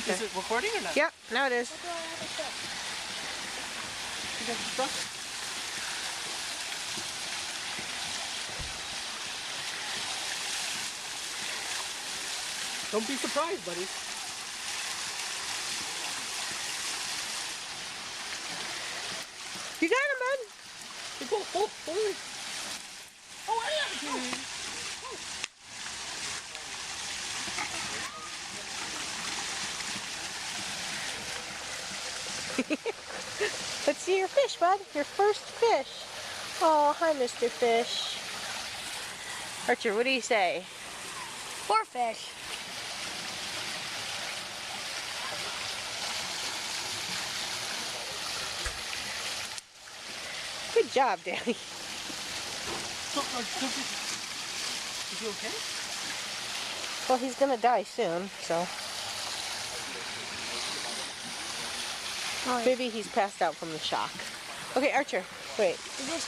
Okay. Is it recording or not? Yep, now it is. What do I have to say? You got the stuff? Don't be surprised, buddy. You got him, bud. Hey, go, oh, oh. Oh, I have it. Let's see your fish, bud. Your first fish. Oh, hi, Mr. Fish. Archer, what do you say? Poor fish. Good job, Daddy. So, is he okay? Well, he's gonna die soon, so maybe he's passed out from the shock. Okay, Archer, wait. Is this